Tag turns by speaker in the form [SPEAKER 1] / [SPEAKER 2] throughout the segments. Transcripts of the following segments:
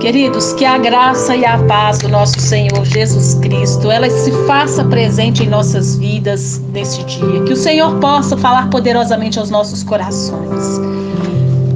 [SPEAKER 1] Queridos, que a graça e a paz do nosso Senhor Jesus Cristo, ela se faça presente em nossas vidas neste dia. Que o Senhor possa falar poderosamente aos nossos corações.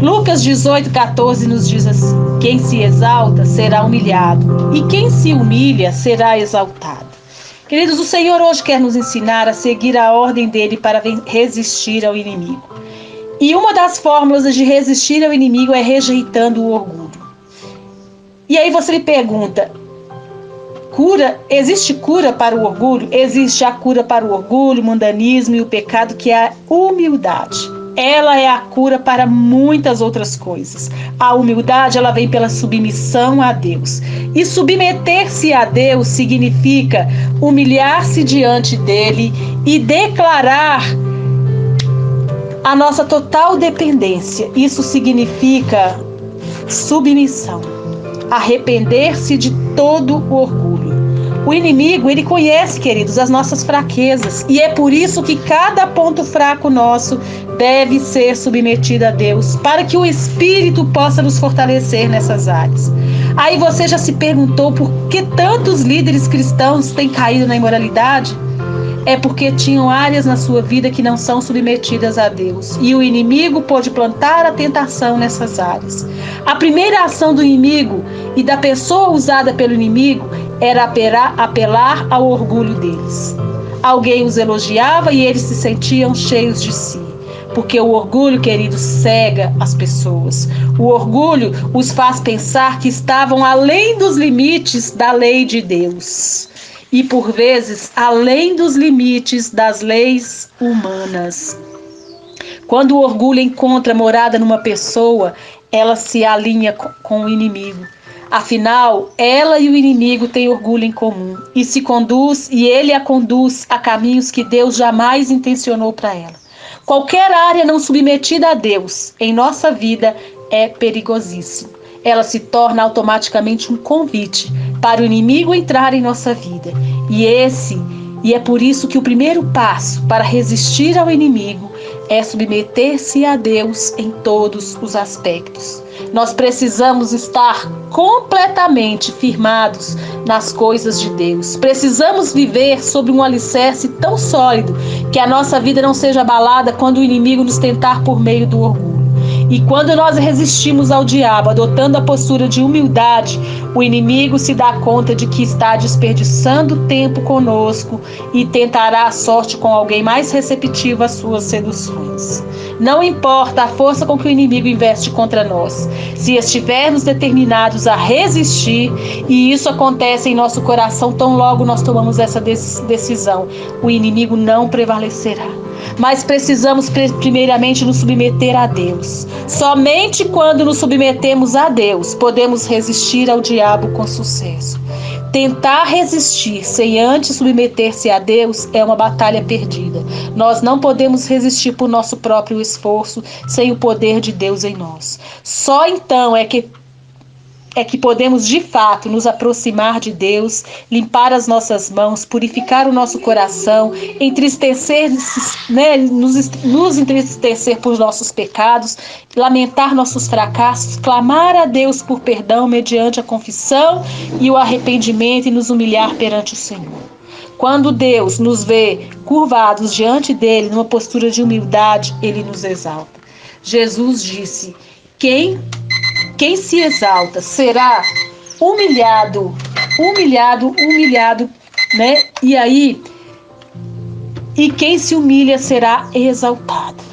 [SPEAKER 1] Lucas 18:14 nos diz assim: quem se exalta será humilhado, e quem se humilha será exaltado. Queridos, o Senhor hoje quer nos ensinar a seguir a ordem dele para resistir ao inimigo. E uma das fórmulas de resistir ao inimigo é rejeitando o orgulho. E aí você me pergunta, existe cura para o orgulho? Existe a cura para o orgulho, o mundanismo e o pecado, que é a humildade. Ela é a cura para muitas outras coisas. A humildade, ela vem pela submissão a Deus. E submeter-se a Deus significa humilhar-se diante dele e declarar a nossa total dependência. Isso significa submissão. Arrepender-se de todo o orgulho. O inimigo, ele conhece, queridos, as nossas fraquezas, e é por isso que cada ponto fraco nosso deve ser submetido a Deus, para que o Espírito possa nos fortalecer nessas áreas. Aí você já se perguntou por que tantos líderes cristãos têm caído na imoralidade? É porque tinham áreas na sua vida que não são submetidas a Deus. E o inimigo pôde plantar a tentação nessas áreas. A primeira ação do inimigo e da pessoa usada pelo inimigo era apelar ao orgulho deles. Alguém os elogiava e eles se sentiam cheios de si. Porque o orgulho, queridos, cega as pessoas. O orgulho os faz pensar que estavam além dos limites da lei de Deus. E, por vezes, além dos limites das leis humanas. Quando o orgulho encontra morada numa pessoa, ela se alinha com o inimigo. Afinal, ela e o inimigo têm orgulho em comum e ele a conduz a caminhos que Deus jamais intencionou para ela. Qualquer área não submetida a Deus em nossa vida é perigosíssima. Ela se torna automaticamente um convite para o inimigo entrar em nossa vida. E é por isso que o primeiro passo para resistir ao inimigo é submeter-se a Deus em todos os aspectos. Nós precisamos estar completamente firmados nas coisas de Deus. Precisamos viver sobre um alicerce tão sólido que a nossa vida não seja abalada quando o inimigo nos tentar por meio do orgulho. E quando nós resistimos ao diabo, adotando a postura de humildade, o inimigo se dá conta de que está desperdiçando tempo conosco e tentará a sorte com alguém mais receptivo às suas seduções. Não importa a força com que o inimigo investe contra nós, se estivermos determinados a resistir, e isso acontece em nosso coração tão logo nós tomamos essa decisão, o inimigo não prevalecerá. Mas precisamos primeiramente nos submeter a Deus. Somente quando nos submetemos a Deus podemos resistir ao diabo com sucesso. Tentar resistir sem antes submeter-se a Deus é uma batalha perdida. Nós não podemos resistir por nosso próprio esforço sem o poder de Deus em nós. Só então é que podemos de fato nos aproximar de Deus, limpar as nossas mãos, purificar o nosso coração, nos entristecer por nossos pecados, lamentar nossos fracassos, clamar a Deus por perdão mediante a confissão e o arrependimento e nos humilhar perante o Senhor. Quando Deus nos vê curvados diante dele, numa postura de humildade, ele nos exalta. Jesus disse: Quem se exalta será humilhado, né? E quem se humilha será exaltado.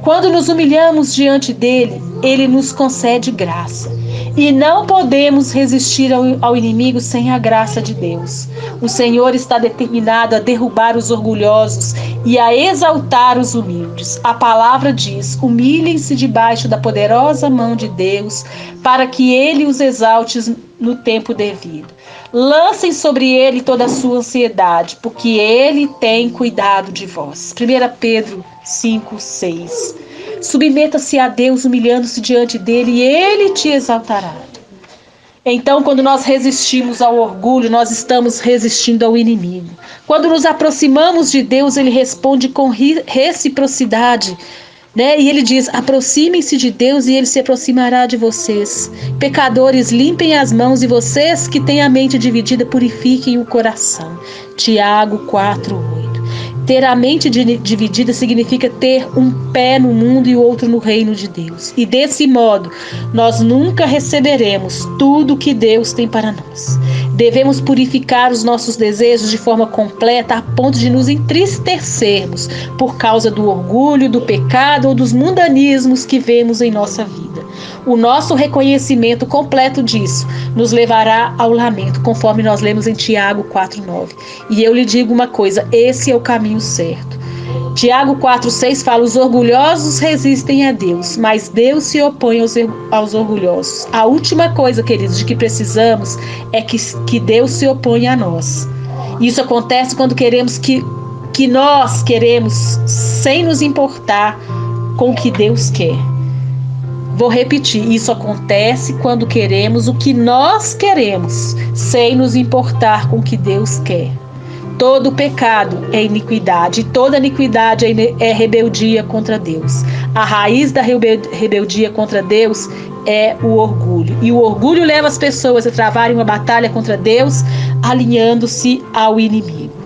[SPEAKER 1] Quando nos humilhamos diante dele, ele nos concede graça. E não podemos resistir ao inimigo sem a graça de Deus. O Senhor está determinado a derrubar os orgulhosos e a exaltar os humildes. A palavra diz: humilhem-se debaixo da poderosa mão de Deus, para que ele os exalte no tempo devido. Lancem sobre ele toda a sua ansiedade, porque ele tem cuidado de vós. 1 Pedro 5:6. Submeta-se a Deus, humilhando-se diante dele, e ele te exaltará. Então, quando nós resistimos ao orgulho, nós estamos resistindo ao inimigo. Quando nos aproximamos de Deus, ele responde com reciprocidade. né? E ele diz: aproximem-se de Deus e ele se aproximará de vocês. Pecadores, limpem as mãos, e vocês que têm a mente dividida, purifiquem o coração. Tiago 4:8. Ter a mente dividida significa ter um pé no mundo e o outro no reino de Deus. E desse modo, nós nunca receberemos tudo que Deus tem para nós. Devemos purificar os nossos desejos de forma completa, a ponto de nos entristecermos por causa do orgulho, do pecado ou dos mundanismos que vemos em nossa vida. O nosso reconhecimento completo disso nos levará ao lamento, conforme nós lemos em Tiago 4:9. E eu lhe digo uma coisa: esse é o caminho certo. Tiago 4:6 fala: os orgulhosos resistem a Deus, mas Deus se opõe aos orgulhosos. A última coisa, queridos, de que precisamos é que Deus se oponha a nós. Isso acontece quando nós queremos sem nos importar com o que Deus quer. Vou repetir: isso acontece quando queremos o que nós queremos, sem nos importar com o que Deus quer. Todo pecado é iniquidade, e toda iniquidade é rebeldia contra Deus. A raiz da rebeldia contra Deus é o orgulho. E o orgulho leva as pessoas a travarem uma batalha contra Deus, alinhando-se ao inimigo.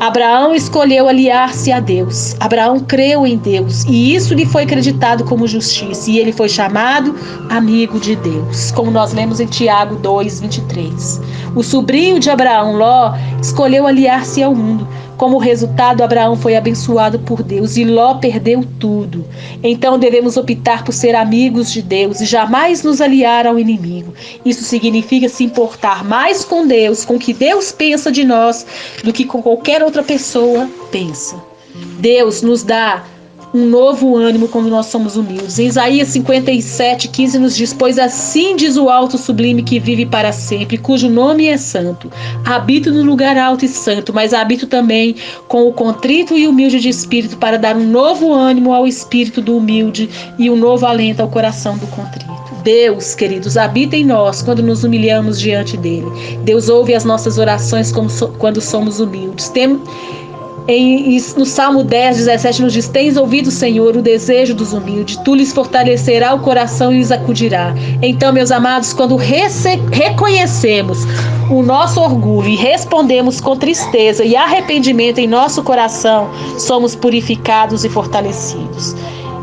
[SPEAKER 1] Abraão escolheu aliar-se a Deus. Abraão creu em Deus e isso lhe foi acreditado como justiça. E ele foi chamado amigo de Deus, como nós lemos em Tiago 2:23. O sobrinho de Abraão, Ló, escolheu aliar-se ao mundo. Como resultado, Abraão foi abençoado por Deus e Ló perdeu tudo. Então devemos optar por ser amigos de Deus e jamais nos aliar ao inimigo. Isso significa se importar mais com Deus, com o que Deus pensa de nós, do que com qualquer outra pessoa pensa. Deus nos dá um novo ânimo quando nós somos humildes. Em Isaías 57:15 nos diz: pois assim diz o alto sublime que vive para sempre, cujo nome é santo. Habito no lugar alto e santo, mas habito também com o contrito e humilde de espírito, para dar um novo ânimo ao espírito do humilde e um novo alento ao coração do contrito. Deus, queridos, habita em nós quando nos humilhamos diante dele. Deus ouve as nossas orações quando somos humildes. No Salmo 10:17 nos diz: tens ouvido, Senhor, o desejo dos humildes, tu lhes fortalecerá o coração e lhes acudirá. Então, meus amados, quando reconhecemos o nosso orgulho e respondemos com tristeza e arrependimento em nosso coração, somos purificados e fortalecidos.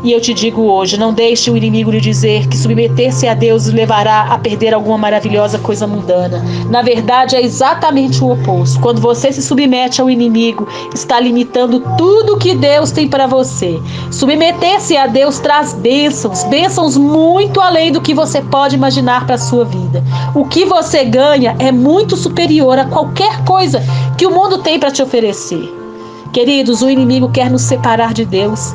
[SPEAKER 1] E eu te digo hoje: não deixe o inimigo lhe dizer que submeter-se a Deus levará a perder alguma maravilhosa coisa mundana. Na verdade, é exatamente o oposto. Quando você se submete ao inimigo, está limitando tudo que Deus tem para você. Submeter-se a Deus traz bênçãos muito além do que você pode imaginar para a sua vida. O que você ganha é muito superior a qualquer coisa que o mundo tem para te oferecer. Queridos, o inimigo quer nos separar de Deus,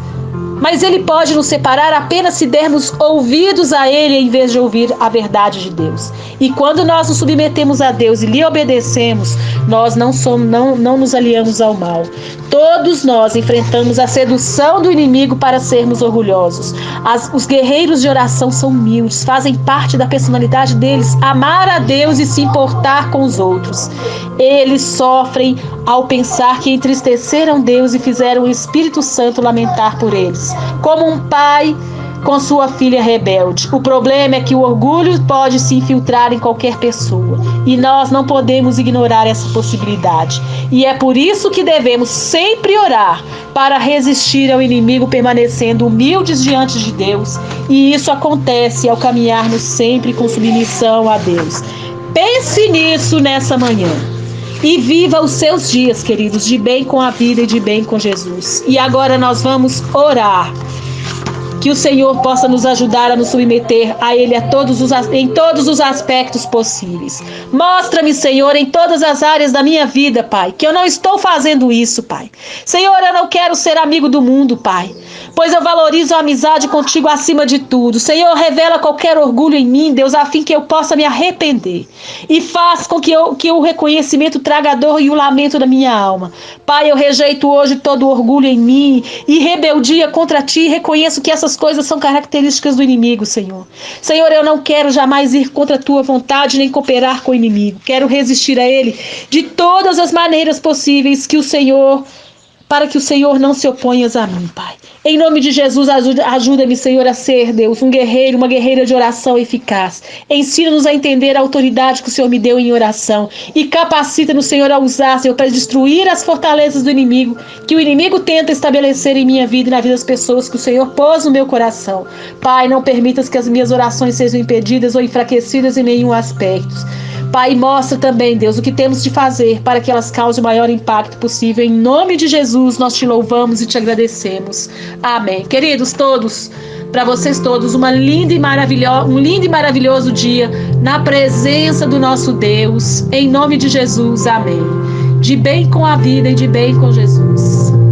[SPEAKER 1] mas ele pode nos separar apenas se dermos ouvidos a ele em vez de ouvir a verdade de Deus. E quando nós nos submetemos a Deus e lhe obedecemos, nós não nos aliamos ao mal. Todos nós enfrentamos a sedução do inimigo para sermos orgulhosos. Os guerreiros de oração são humildes, fazem parte da personalidade deles amar a Deus e se importar com os outros. Eles sofrem ao pensar que entristeceram Deus e fizeram o Espírito Santo lamentar por eles, como um pai com sua filha rebelde. O problema é que o orgulho pode se infiltrar em qualquer pessoa e nós não podemos ignorar essa possibilidade. E é por isso que devemos sempre orar para resistir ao inimigo, permanecendo humildes diante de Deus. E isso acontece ao caminharmos sempre com submissão a Deus. Pense nisso nessa manhã. E viva os seus dias, queridos, de bem com a vida e de bem com Jesus. E agora nós vamos orar. Que o Senhor possa nos ajudar a nos submeter a Ele em todos os aspectos possíveis. Mostra-me, Senhor, em todas as áreas da minha vida, Pai, que eu não estou fazendo isso, Pai. Senhor, eu não quero ser amigo do mundo, Pai, pois eu valorizo a amizade contigo acima de tudo. Senhor, revela qualquer orgulho em mim, Deus, a fim que eu possa me arrepender. E faz com que o reconhecimento traga a dor e o lamento da minha alma. Pai, eu rejeito hoje todo orgulho em mim e rebeldia contra Ti. Reconheço que essas coisas são características do inimigo, Senhor. Senhor, eu não quero jamais ir contra a Tua vontade nem cooperar com o inimigo. Quero resistir a ele de todas as maneiras possíveis que o Senhor para que o Senhor não se oponha a mim, Pai. Em nome de Jesus, ajuda-me, Senhor, a ser, Deus, um guerreiro, uma guerreira de oração eficaz. Ensina-nos a entender a autoridade que o Senhor me deu em oração e capacita-nos, Senhor, a usar, Senhor, para destruir as fortalezas do inimigo, que o inimigo tenta estabelecer em minha vida e na vida das pessoas que o Senhor pôs no meu coração. Pai, não permitas que as minhas orações sejam impedidas ou enfraquecidas em nenhum aspecto. Pai, mostra também, Deus, o que temos de fazer para que elas causem o maior impacto possível. Em nome de Jesus, nós te louvamos e te agradecemos. Amém. Queridos todos, para vocês todos, um lindo e maravilhoso dia na presença do nosso Deus. Em nome de Jesus, amém. De bem com a vida e de bem com Jesus.